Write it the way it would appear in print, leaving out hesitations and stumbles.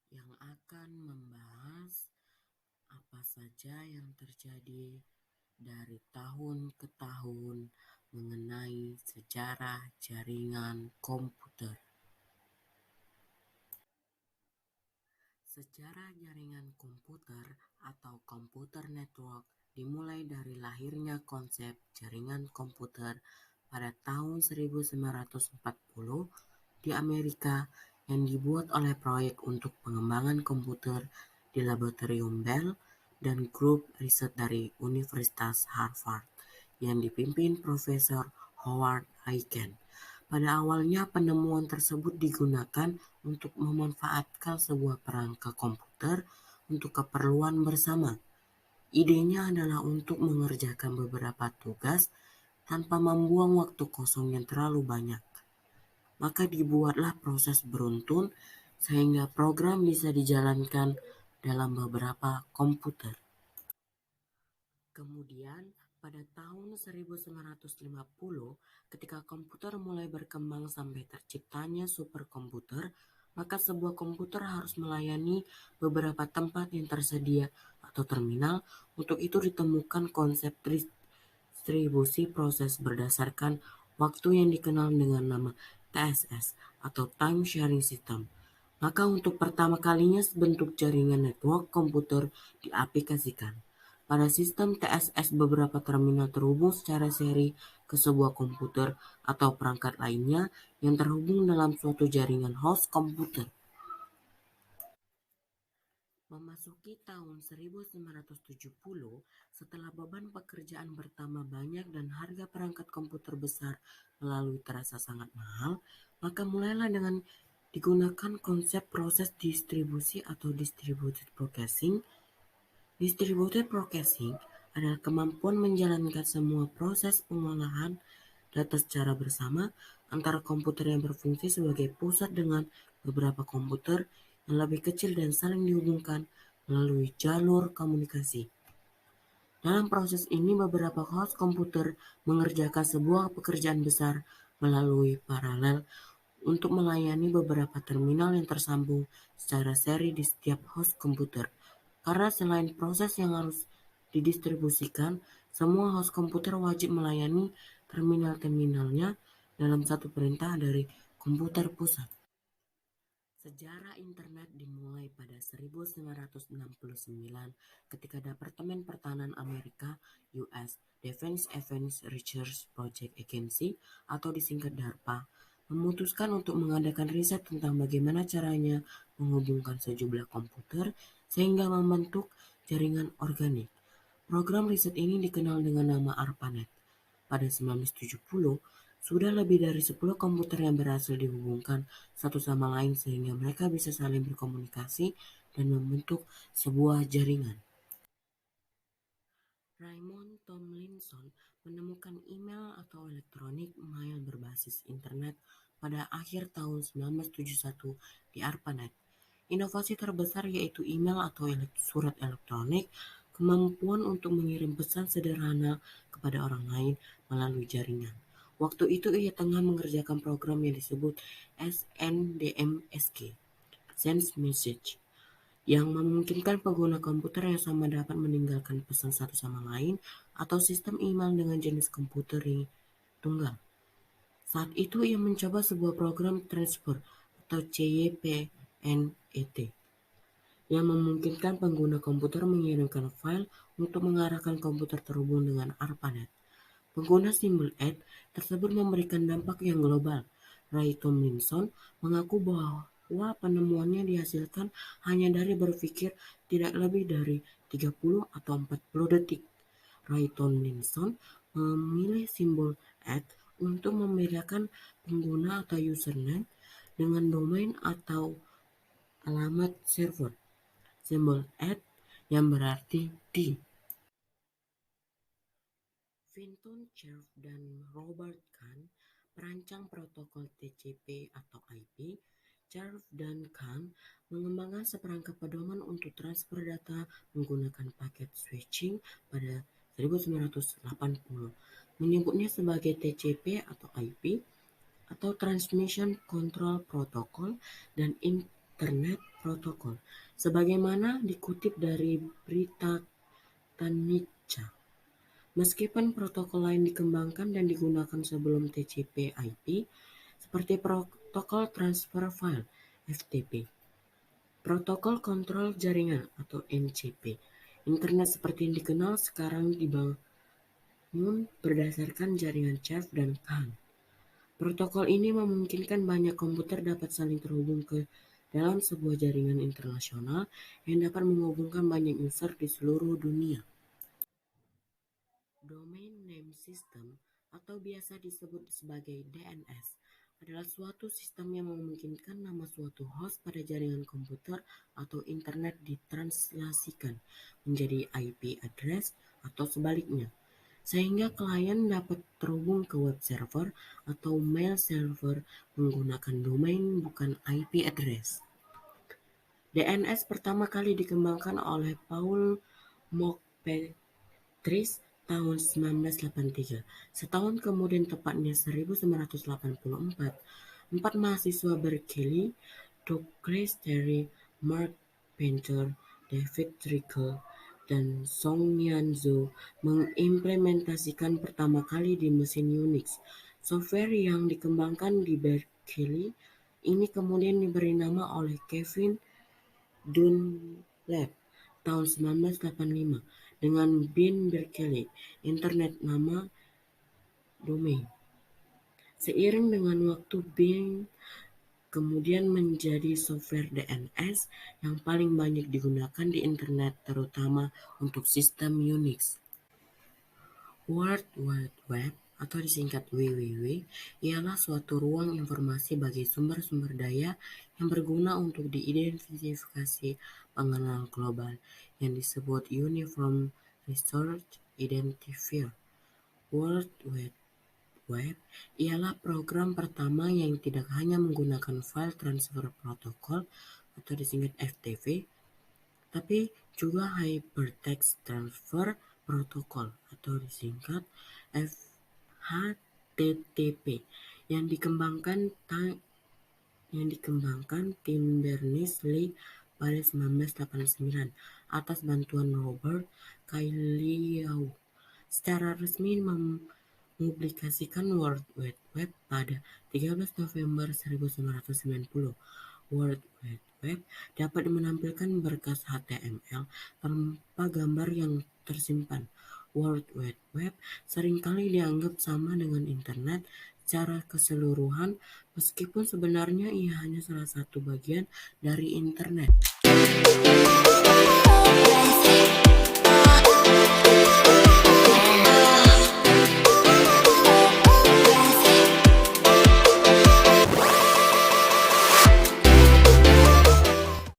yang akan membahas apa saja yang terjadi dari tahun ke tahun mengenai sejarah jaringan komputer. Sejarah jaringan komputer atau computer network dimulai dari lahirnya konsep jaringan komputer pada tahun 1940 di Amerika yang dibuat oleh proyek untuk pengembangan komputer di Laboratorium Bell dan grup riset dari Universitas Harvard yang dipimpin Profesor Howard Aiken. Pada awalnya penemuan tersebut digunakan untuk memanfaatkan sebuah perangkat komputer untuk keperluan bersama. Idenya adalah untuk mengerjakan beberapa tugas tanpa membuang waktu kosong yang terlalu banyak. Maka dibuatlah proses beruntun sehingga program bisa dijalankan dalam beberapa komputer. Kemudian pada tahun 1950, ketika komputer mulai berkembang sampai terciptanya superkomputer, maka sebuah komputer harus melayani beberapa tempat yang tersedia atau terminal. Untuk itu ditemukan konsep distribusi proses berdasarkan waktu yang dikenal dengan nama TSS atau Time Sharing System. Maka untuk pertama kalinya bentuk jaringan network komputer diaplikasikan. Pada sistem TSS, beberapa terminal terhubung secara seri ke sebuah komputer atau perangkat lainnya yang terhubung dalam suatu jaringan host komputer. Memasuki tahun 1970, setelah beban pekerjaan bertambah banyak dan harga perangkat komputer besar melalui terasa sangat mahal, maka mulailah dengan digunakan konsep proses distribusi atau distributed processing. Distributed processing adalah kemampuan menjalankan semua proses pengolahan data secara bersama antara komputer yang berfungsi sebagai pusat dengan beberapa komputer yang lebih kecil dan saling dihubungkan melalui jalur komunikasi. Dalam proses ini, beberapa host komputer mengerjakan sebuah pekerjaan besar melalui paralel untuk melayani beberapa terminal yang tersambung secara seri di setiap host komputer. Karena selain proses yang harus didistribusikan, semua host komputer wajib melayani terminal-terminalnya dalam satu perintah dari komputer pusat. Sejarah internet dimulai pada 1969 ketika Departemen Pertahanan Amerika (US Defense Advanced Research Project Agency atau disingkat DARPA) memutuskan untuk mengadakan riset tentang bagaimana caranya menghubungkan sejumlah komputer sehingga membentuk jaringan organik. Program riset ini dikenal dengan nama ARPANET. Pada 1970, sudah lebih dari 10 komputer yang berhasil dihubungkan satu sama lain sehingga mereka bisa saling berkomunikasi dan membentuk sebuah jaringan. Raymond Tomlinson menemukan email atau elektronik mail berbasis internet pada akhir tahun 1971 di ARPANET. Inovasi terbesar yaitu email atau surat elektronik, kemampuan untuk mengirim pesan sederhana kepada orang lain melalui jaringan. Waktu itu ia tengah mengerjakan program yang disebut SNDMSG, Send Message, yang memungkinkan pengguna komputer yang sama dapat meninggalkan pesan satu sama lain atau sistem email dengan jenis komputer tunggal. Saat itu ia mencoba sebuah program transfer atau CYPNET yang memungkinkan pengguna komputer mengirimkan file untuk mengarahkan komputer terhubung dengan ARPANET. Pengguna simbol @ tersebut memberikan dampak yang global. Ray Tomlinson mengaku bahwa penemuannya dihasilkan hanya dari berpikir tidak lebih dari 30 atau 40 detik. Ray Tomlinson memilih simbol @ untuk membedakan pengguna atau username dengan domain atau alamat server. Simbol @ yang berarti di. Vinton Cerf dan Robert Kahn, perancang protokol TCP atau IP. Cerf dan Kahn mengembangkan seperangkat pedoman untuk transfer data menggunakan paket switching pada 1980, menyebutnya sebagai TCP atau IP. atau Transmission Control Protocol dan Internet Protocol, sebagaimana dikutip dari berita Tanica. Meskipun protokol lain dikembangkan dan digunakan sebelum TCP/IP, seperti Protokol Transfer File (FTP), Protokol Kontrol Jaringan atau NCP, Internet seperti yang dikenal sekarang dibangun berdasarkan jaringan CHARF dan CAN. Protokol ini memungkinkan banyak komputer dapat saling terhubung ke dalam sebuah jaringan internasional yang dapat menghubungkan banyak user di seluruh dunia. Domain Name System atau biasa disebut sebagai DNS adalah suatu sistem yang memungkinkan nama suatu host pada jaringan komputer atau internet ditranslasikan menjadi IP address atau sebaliknya, sehingga klien dapat terhubung ke web server atau mail server menggunakan domain bukan IP address. DNS pertama kali dikembangkan oleh Paul Mockpetrius tahun 1983. Setahun kemudian, tepatnya 1984, 4 mahasiswa Berkeley, Douglas Terry, Mark Painter, David Trickle, dan Song-Yan Zhou mengimplementasikan pertama kali di mesin Unix. Software yang dikembangkan di Berkeley ini kemudian diberi nama oleh Kevin Dunlap tahun 1985 dengan bin Berkeley, Internet nama domain. Seiring dengan waktu, bin kemudian menjadi software DNS yang paling banyak digunakan di internet, terutama untuk sistem Unix. World Wide Web atau disingkat WWW ialah suatu ruang informasi bagi sumber-sumber daya yang berguna untuk diidentifikasi pengenal global yang disebut Uniform Resource Identifier. World Wide Web ialah program pertama yang tidak hanya menggunakan File Transfer Protocol atau disingkat FTP, tapi juga Hypertext Transfer Protocol atau disingkat HTTP yang dikembangkan tim Berners-Lee pada 1989 atas bantuan Robert Kailaou. Secara resmi mempublikasikan World Wide Web pada 13 November 1990. World Wide Web dapat menampilkan berkas HTML tanpa gambar yang tersimpan. World Wide Web seringkali dianggap sama dengan internet secara keseluruhan, meskipun sebenarnya ia hanya salah satu bagian dari internet.